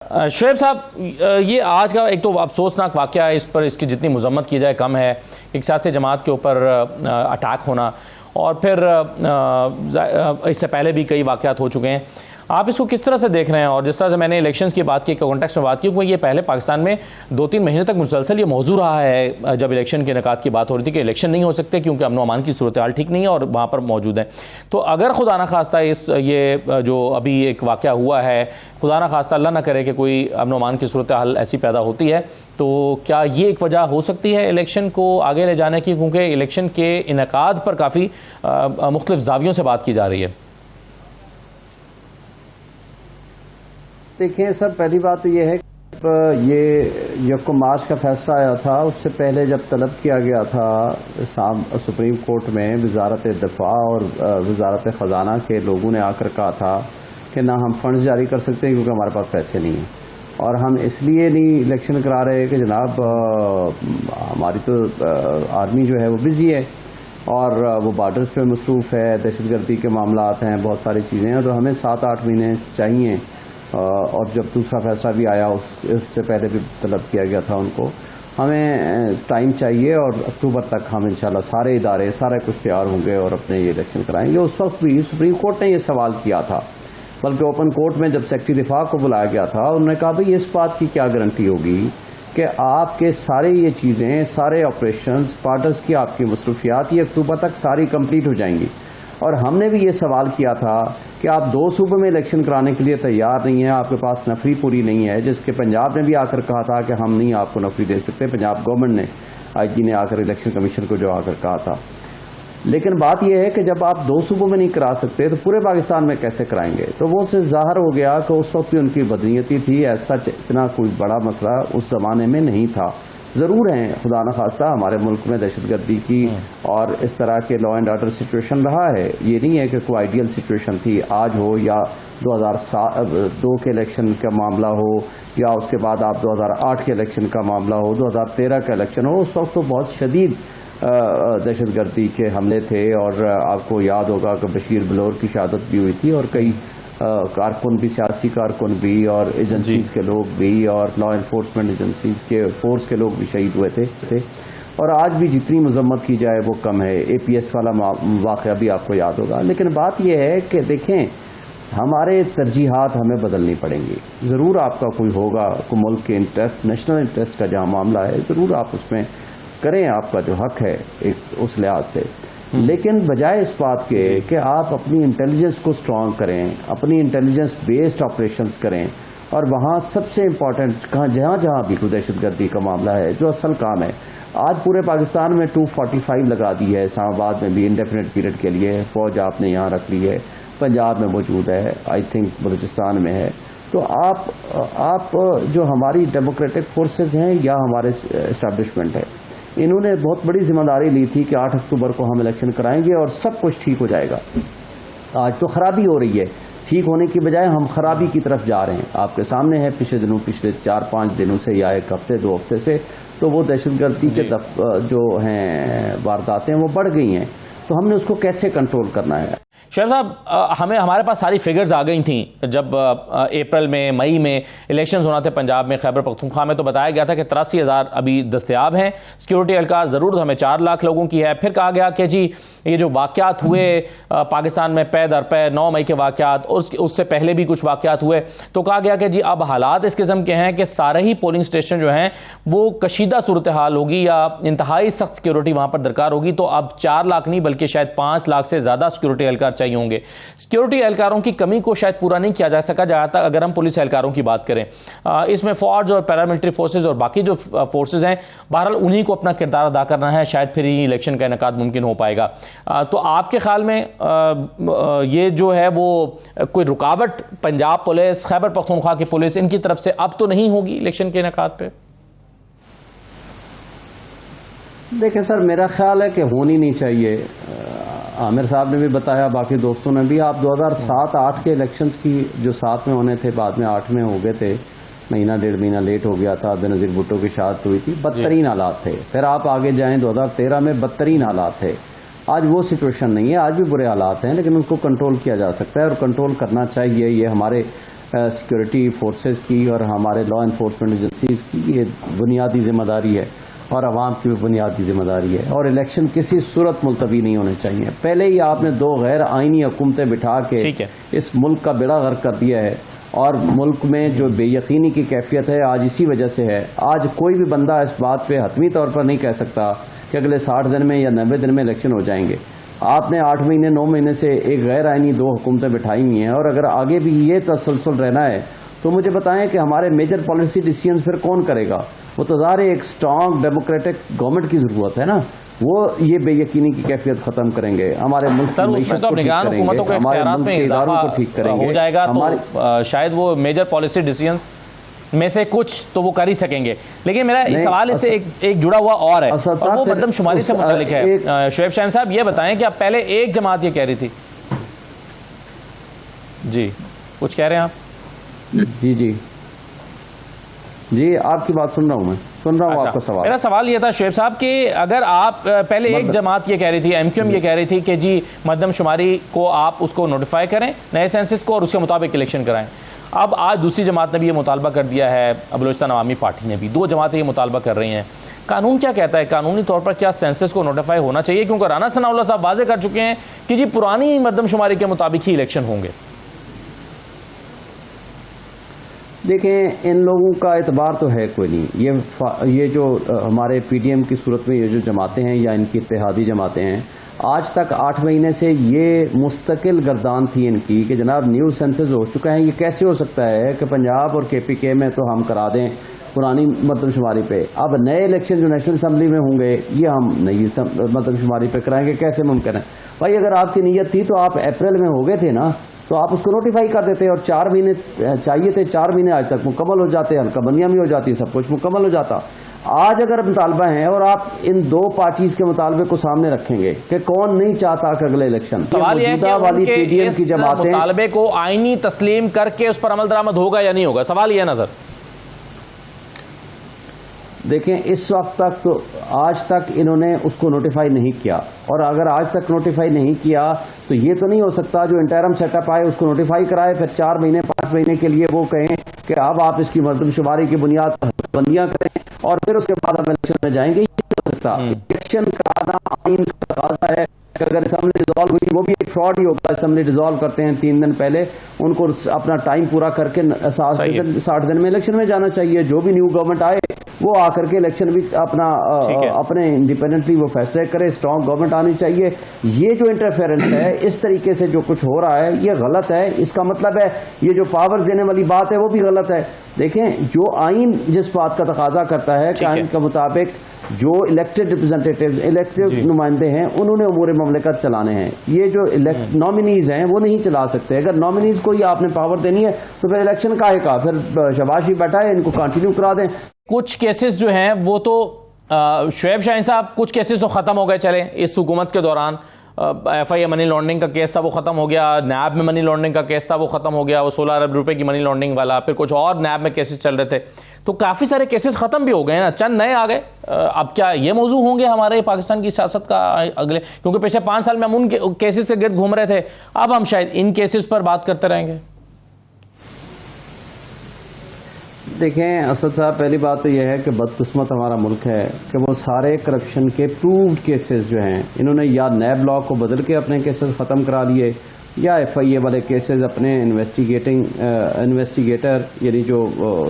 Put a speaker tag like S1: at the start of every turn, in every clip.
S1: शुएब साहब, ये आज का एक तो अफसोसनाक वाक़या है, इस पर इसकी जितनी मज़म्मत की जाए कम है। एक सियासी जमात के ऊपर अटैक होना और फिर इससे पहले भी कई वाक़यात हो चुके हैं। आप इसको किस तरह से देख रहे हैं? और जिस तरह से मैंने इलेक्शंस की बात की, कॉन्टेक्स्ट में बात की, क्योंकि ये पहले पाकिस्तान में 2-3 महीने तक मुसलसल ये मौजू रहा है जब इलेक्शन के इनेकाद की बात हो रही थी कि इलेक्शन नहीं हो सकते क्योंकि अमन अमान की सूरत हाल ठीक नहीं है और वहाँ पर मौजूद है। तो अगर खुदा न खास्ता ये जो अभी एक वाक़या हुआ है, खुदा न खास्ता अल्लाह ना करे कि कोई अमन अमान की सूरत हाल ऐसी पैदा होती है, तो क्या ये एक वजह हो सकती है इलेक्शन को आगे ले जाने की? क्योंकि इलेक्शन के इनेकाद पर काफ़ी मुख्तलिफ ज़ावियों से बात की जा रही है।
S2: देखिए सर, पहली बात तो ये है कि ये यकम मार्च का फैसला आया था, उससे पहले जब तलब किया गया था सुप्रीम कोर्ट में, वजारत दफा और वजारत ख़जाना के लोगों ने आकर कहा था कि ना हम फंड्स जारी कर सकते हैं क्योंकि हमारे पास पैसे नहीं हैं, और हम इसलिए नहीं इलेक्शन करा रहे कि जनाब हमारी तो आर्मी जो है वो बिजी है और वो बॉर्डर्स पे मसरूफ़ है, दहशतगर्दी के मामलात हैं, बहुत सारी चीज़ें हैं, तो हमें 7-8 महीने चाहिए। और जब दूसरा फैसला भी आया उससे पहले भी तलब किया गया था उनको, हमें टाइम चाहिए और अक्टूबर तक हम इंशाल्लाह सारे इदारे सारे कुछ तैयार होंगे और अपने ये इलेक्शन कराएंगे। उस वक्त भी सुप्रीम कोर्ट ने ये सवाल किया था, बल्कि ओपन कोर्ट में जब सेक्रेटरी दिफा को बुलाया गया था, उन्होंने कहा भाई इस बात की क्या गारंटी होगी कि आपके सारे ये चीज़ें, सारे ऑपरेशंस, पार्टर्स की आपकी मसरूफियात ये अक्टूबर तक सारी कंप्लीट हो जाएंगी। और हमने भी ये सवाल किया था कि आप 2 सूबों में इलेक्शन कराने के लिए तैयार नहीं है, आपके पास नफरी पूरी नहीं है, जिसके पंजाब ने भी आकर कहा था कि हम नहीं आपको नफरी दे सकते, पंजाब गवर्नमेंट ने, IG ने आकर इलेक्शन कमीशन को जो आकर कहा था। लेकिन बात यह है कि जब आप 2 सूबों में नहीं करा सकते तो पूरे पाकिस्तान में कैसे कराएंगे? तो वो से ज़ाहिर हो गया कि उस वक्त भी उनकी बदनीयती थी, ऐसा इतना कोई बड़ा मसला उस ज़माने में नहीं था। ज़रूर हैं खुदा न खास्ता हमारे मुल्क में दहशतगर्दी की और इस तरह के लॉ एंड ऑर्डर सिचुएशन रहा है, ये नहीं है कि कोई आइडियल सिचुएशन थी आज हो या 2002 के इलेक्शन का मामला हो या उसके बाद आप 2008 के इलेक्शन का मामला हो, 2013 का इलेक्शन हो। उस वक्त तो बहुत शदीद दहशतगर्दी के हमले थे और आपको याद होगा कि बशीर बलोर की शहादत भी हुई थी और कई कारकुन भी, सियासी कारकुन भी और एजेंसीज के लोग भी और लॉ इन्फोर्समेंट एजेंसीज के फोर्स के लोग भी शहीद हुए थे। और आज भी जितनी मजम्मत की जाए वो कम है। APS वाला वाक़या भी आपको याद होगा। लेकिन बात यह है कि देखें, हमारे तरजीहात हमें बदलनी पड़ेंगी। ज़रूर आपका कोई होगा, कोई मुल्क के इंटरेस्ट, नेशनल इंटरेस्ट का जहाँ मामला है, ज़रूर आप उसमें करें, आपका जो हक है एक उस लिहाज से। लेकिन बजाय इस बात के कि आप अपनी इंटेलिजेंस को स्ट्रॉन्ग करें, अपनी इंटेलिजेंस बेस्ड ऑपरेशंस करें, और वहाँ सबसे इम्पॉर्टेंट जहाँ जहाँ भी कोई दहशतगर्दी का मामला है, जो असल काम है, आज पूरे पाकिस्तान में 245 लगा दी है, इस्लामाबाद में भी इंडेफिनिट पीरियड के लिए फौज आपने यहाँ रख ली है, पंजाब में मौजूद है, आई थिंक बलूचिस्तान में है। तो आप जो हमारी डेमोक्रेटिक फोर्सेज हैं या हमारे इस्टेब्लिशमेंट है, इन्होंने बहुत बड़ी जिम्मेदारी ली थी कि 8 अक्टूबर को हम इलेक्शन कराएंगे और सब कुछ ठीक हो जाएगा। आज तो खराबी हो रही है, ठीक होने की बजाय हम खराबी की तरफ जा रहे हैं। आपके सामने है पिछले 4-5 दिनों से या 1 हफ्ते 2 हफ्ते से, तो वो दहशतगर्दी के जो हैं वारदातें वो बढ़ गई हैं। तो हमने उसको कैसे कंट्रोल करना है?
S1: शुएब साहब, हमारे पास सारी फिगर्स आ गई थी जब अप्रैल में, मई में इलेक्शंस होना थे पंजाब में, खैबर पख्तूनख्वा में, तो बताया गया था कि 83,000 अभी दस्तयाब हैं। सिक्योरिटी एहलकार ज़रूरत हमें 4 लाख लोगों की है। फिर कहा गया कि जी ये जो वाक़यात हुए पाकिस्तान में पै दर पै, 9 मई के वाक़यात, उससे पहले भी कुछ वाक़यात हुए, तो कहा गया कि जी अब हालात इस किस्म के हैं कि सारे ही पोलिंग स्टेशन जो हैं वो कशीदा सूरत हाल होगी या इंतहाई सख्त सिक्योरिटी वहाँ पर दरकार होगी। तो अब 4 लाख नहीं बल्कि शायद 5 लाख से ज़्यादा सिक्योरिटी एहलकार चाहिए होंगे। सिक्योरिटी एहलकारों की कमी को शायद पूरा नहीं किया जा सका जाता अगर हम पुलिस एहलकारों की बात करें। इसमें फौज और पैरामिलिट्री फोर्सेज और बाकी जो फोर्सेज हैं, बहरहाल उन्हीं को अपना किरदार अदा करना है, शायद फिर ही इलेक्शन का इनेकाद मुमकिन हो पाएगा। तो आपके ख्याल में ये जो है वो कोई रुकावट पंजाब पुलिस, खैबर पख्तूनख्वा की पुलिस, इनकी तरफ से अब तो नहीं होगी इलेक्शन के इनेकाद पे?
S2: देखें सर, मेरा ख्याल है कि होनी नहीं चाहिए। आमिर साहब ने भी बताया, बाकी दोस्तों ने भी, आप 2007-8 के इलेक्शंस की जो 7 में होने थे, बाद में 8 में हो गए थे, महीना 1.5 महीना लेट हो गया था, बेनज़ीर भुट्टो की शहादत हुई थी, बदतरीन हालात थे। फिर आप आगे जाएं 2013 में बदतरीन हालात थे। आज वो सिचुएशन नहीं है, आज भी बुरे हालात हैं, लेकिन उनको कंट्रोल किया जा सकता है और कंट्रोल करना चाहिए। ये हमारे सिक्योरिटी फोर्सेस की और हमारे लॉ इन्फोर्समेंट एजेंसीज की ये बुनियादी जिम्मेदारी है और अवाम की भी बुनियादी जिम्मेदारी है। और इलेक्शन किसी सूरत मुलतवी नहीं होने चाहिए। पहले ही आपने दो गैर आईनी हुकूमतें बिठा के इस मुल्क का बेड़ा गर्क कर दिया है और मुल्क में जो बेयकीनी की कैफियत है आज इसी वजह से है। आज कोई भी बंदा इस बात पे हतमी तौर पर नहीं कह सकता कि अगले 60 दिन में या 90 दिन में इलेक्शन हो जाएंगे। आपने 8 महीने 9 महीने से एक गैर आईनी 2 हुकूमतें बिठाई हुई हैं और अगर आगे भी ये तसलसल रहना है तो मुझे बताएं कि हमारे मेजर पॉलिसी डिसीजन फिर कौन करेगा। वो तो ज़ाहिर एक स्ट्रॉन्ग डेमोक्रेटिक गवर्नमेंट की जरूरत है ना, वो ये बेयकीनी की कैफियत खत्म करेंगे, हमारे मुल्क की मईशत को ठीक करेंगे, हमारे मुल्क के इदारों को ठीक करेंगे
S1: हो जाएगा। तो शायद वो मेजर पॉलिसी डिसीजन में से कुछ तो वो कर ही सकेंगे। लेकिन मेरा इस सवाल इससे एक जुड़ा हुआ और है और वो मरदमशुमारी से मुतालिक है। शुएब शाहीन साहब ये बताएं कि आप पहले एक जमात ये कह रही थी, जी कुछ कह रहे हैं आप?
S2: जी जी जी आपकी बात सुन रहा हूं, मैं सुन रहा हूं आपका सवाल।
S1: मेरा सवाल ये था शुएब साहब कि अगर आप पहले एक जमात ये कह रही थी, एमक्यूएम ये कह रही थी कि जी मरदमशुमारी को आप उसको नोटिफाई करें नए सेंसस को और उसके मुताबिक इलेक्शन कराएं। अब आज दूसरी जमात ने भी ये मुतालबा कर दिया है, बलूचिस्तान अवामी पार्टी ने भी, 2 जमातें ये मुतालबा कर रही हैं। कानून क्या कहता है? कानूनी तौर पर क्या सेंसस को नोटिफाई होना चाहिए? क्योंकि राना सनाउल्लाह साहब वाजे कर चुके हैं कि जी पुरानी मरदमशुमारी के मुताबिक ही इलेक्शन होंगे।
S2: देखें, इन लोगों का एतबार तो है कोई नहीं। ये जो हमारे पीडीएम की सूरत में ये जो जमातें हैं या इनकी इत्तेहादी जमातें हैं, आज तक 8 महीने से ये मुस्तकिल गर्दान थी इनकी कि जनाब न्यू सेंसस हो चुका है, ये कैसे हो सकता है कि पंजाब और केपीके में तो हम करा दें पुरानी मरदमशुमारी पे, अब नए इलेक्शन जो नेशनल असम्बली में होंगे ये हम नई मरदमशुमारी पे कराएंगे, कैसे मुमकिन है? भाई अगर आपकी नीयत थी तो आप अप्रैल में हो गए थे ना, तो आप उसको नोटिफाई कर देते और 4 महीने चाहिए थे, 4 महीने आज तक मुकम्मल हो जाते, हल्का बंदियां भी हो जाती, सब कुछ मुकम्मल हो जाता। आज अगर मुतालबा है और आप इन 2 पार्टीज के मुतालबे को सामने रखेंगे कि कौन नहीं चाहता कि अगले इलेक्शन
S1: वाली पीडीएम की जमातें मुतालबे को आईनी तस्लीम करके उस पर अमल दरामद होगा या नहीं होगा, सवाल यह नजर।
S2: देखें, इस वक्त तक तो आज तक इन्होंने उसको नोटिफाई नहीं किया और अगर आज तक नोटिफाई नहीं किया तो ये तो नहीं हो सकता जो इंटरम सेटअप आए उसको नोटिफाई कराए, फिर 4 महीने 5 महीने के लिए वो कहें कि अब आप इसकी मरदमशुमारी की बुनियाद पर बंदियां करें और फिर उसके बाद हम इलेक्शन में जाएंगे। ये नहीं हो सकता। इलेक्शन का आना आइन का तकाज़ा है कि अगर असम्बली डिजॉल्व हुई, वो भी एक फ्रॉड ही होगा। असम्बली डिजॉल्व करते हैं 3 दिन पहले, उनको अपना टाइम पूरा करके 60 दिन में इलेक्शन में जाना चाहिए। जो भी न्यू गवर्नमेंट आए वो आकर के इलेक्शन भी अपने इंडिपेंडेंटली वो फैसले करे, स्ट्रॉन्ग गवर्नमेंट आनी चाहिए। ये जो इंटरफेरेंस है, इस तरीके से जो कुछ हो रहा है ये गलत है। इसका मतलब है ये जो पावर देने वाली बात है वो भी गलत है। देखें, जो आइन जिस बात का तकाजा करता है कि आइन के मुताबिक जो इलेक्टेड रिप्रेजेंटेटिव इलेक्टेड नुमाइंदे हैं उन्होंने उमूर ममलिकत चलाने हैं, ये जो नॉमिनीज हैं वो नहीं चला सकते। अगर नॉमिनीज को ही आपने पावर देनी है तो फिर इलेक्शन काहे का? फिर शहबाज शरीफ बैठा है, इनको कंटिन्यू करा दें।
S1: कुछ केसेस जो हैं वो तो शुएब शाहीन साहब, कुछ केसेस तो खत्म हो गए चले इस हुकूमत के दौरान। FIA मनी लॉन्ड्रिंग का केस था वो खत्म हो गया, नैब में मनी लॉन्ड्रिंग का केस था वो खत्म हो गया, वो 16 अरब रुपए की मनी लॉन्ड्रिंग वाला, फिर कुछ और नैब में केसेस चल रहे थे, तो काफी सारे केसेस खत्म भी हो गए ना, चंद नए आ गए। अब क्या ये मौजू होंगे हमारे पाकिस्तान की सियासत का अगले, क्योंकि पिछले 5 साल में हम उन केसेस के गिर्द घूम रहे थे, अब हम शायद इन केसेस पर बात करते रहेंगे।
S2: देखें असद साहब, पहली बात तो यह है कि बदकिस्मत हमारा मुल्क है कि वो सारे करप्शन के प्रूव्ड केसेस जो हैं इन्होंने या नैब लॉ को बदल के अपने केसेस ख़त्म करा लिए या FIA वाले केसेस अपने इन्वेस्टिगेटर यानी जो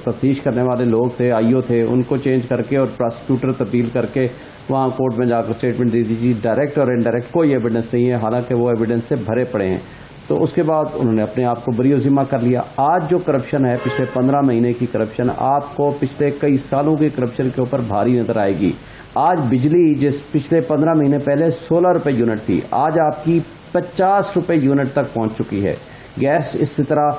S2: तफ्तीश करने वाले लोग थे, IO थे, उनको चेंज करके और प्रोसिक्यूटर तब्दील करके वहाँ कोर्ट में जाकर स्टेटमेंट दे दीजिए। डायरेक्ट और इनडायरेक्ट कोई एविडेंस नहीं है, हालांकि वो एविडेंस से भरे पड़े हैं। तो उसके बाद उन्होंने अपने आप को बरी ज़िम्मा कर लिया। आज जो करप्शन है, पिछले 15 महीने की करप्शन आपको पिछले कई सालों की करप्शन के ऊपर भारी नजर आएगी। आज बिजली जिस पिछले 15 महीने पहले 16 रुपए यूनिट थी, आज आपकी 50 रुपए यूनिट तक पहुंच चुकी है। गैस इसी तरह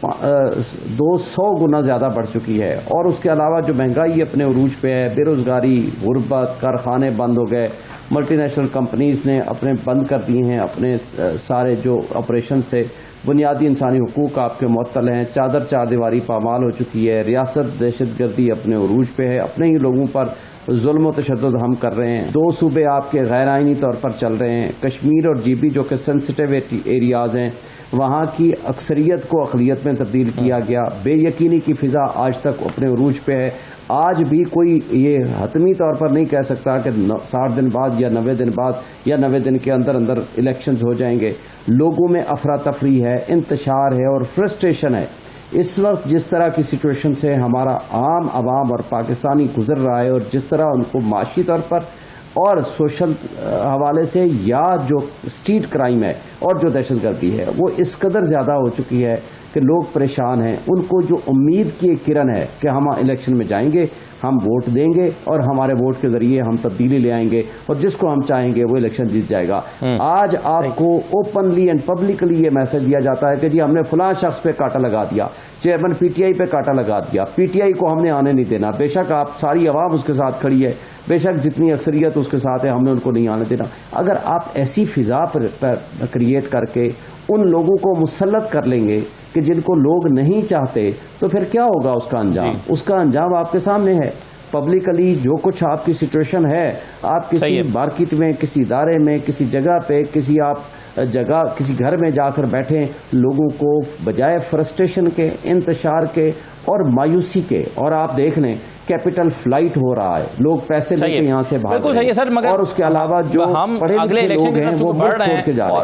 S2: 200 गुना ज़्यादा बढ़ चुकी है। और उसके अलावा जो महंगाई अपने उरूज पे है, बेरोज़गारी, गुर्बत, कारखाने बंद हो गए, मल्टीनेशनल कंपनीज ने अपने बंद कर दिए हैं अपने सारे जो ऑपरेशन से, बुनियादी इंसानी हुकूक आपके मुअत्तल हैं, चादर चार दीवारी पामाल हो चुकी है, रियासत दहशत गर्दी अपने उरूज पे है, अपने ही लोगों पर जुल्म और तशद्दुद हम कर रहे हैं। 2 सूबे आपके गैर आइनी तौर पर चल रहे हैं। कश्मीर और GB जो कि सेंसिटिव एरियाज हैं, वहाँ की अक्सरियत को अक़लियत में तब्दील किया गया। बेयकीनी की फिजा आज तक अपने उरूज पे है। आज भी कोई ये हतमी तौर पर नहीं कह सकता कि 60 दिन बाद या 90 दिन बाद या 90 दिन के अंदर अंदर इलेक्शंस हो जाएंगे। लोगों में अफरा तफरी है, इंतशार है और फ्रस्ट्रेशन है। इस वक्त जिस तरह की सिचुएशन से हमारा आम आवाम और पाकिस्तानी गुजर रहा है और जिस तरह उनको माशी तौर पर और सोशल हवाले से या जो स्ट्रीट क्राइम है और जो दहशतगर्दी है वो इस कदर ज़्यादा हो चुकी है कि लोग परेशान हैं। उनको जो उम्मीद की एक किरण है कि हम इलेक्शन में जाएंगे, हम वोट देंगे और हमारे वोट के जरिए हम तब्दीली ले आएंगे और जिसको हम चाहेंगे वो इलेक्शन जीत जाएगा। आज आपको ओपनली एंड पब्लिकली ये मैसेज दिया जाता है कि जी हमने फलां शख्स पे कांटा लगा दिया, चेयरमैन PTI पे कांटा लगा दिया, PTI को हमने आने नहीं देना। बेशक आप सारी आवाम उसके साथ खड़ी है, बेशक जितनी अक्सरियत उसके साथ है, हमने उनको नहीं आने देना। अगर आप ऐसी फिजा पर क्रिएट करके उन लोगों को मुसल्लत कर लेंगे कि जिनको लोग नहीं चाहते, तो फिर क्या होगा उसका अंजाम? उसका अंजाम आपके सामने है। पब्लिकली जो कुछ आपकी सिचुएशन है, आप किसी मार्केट में, किसी इदारे में, किसी जगह पे, किसी घर में जाकर बैठे, लोगों को बजाय फ्रस्ट्रेशन के, इंतशार के और मायूसी के, और आप देख लें कैपिटल फ्लाइट हो रहा है, लोग पैसे लेके यहाँ से भाग रहे हैं। और उसके अलावा जो पढ़े लिखे लोग हैं वो मुल्क छोड़ के जा रहे हैं।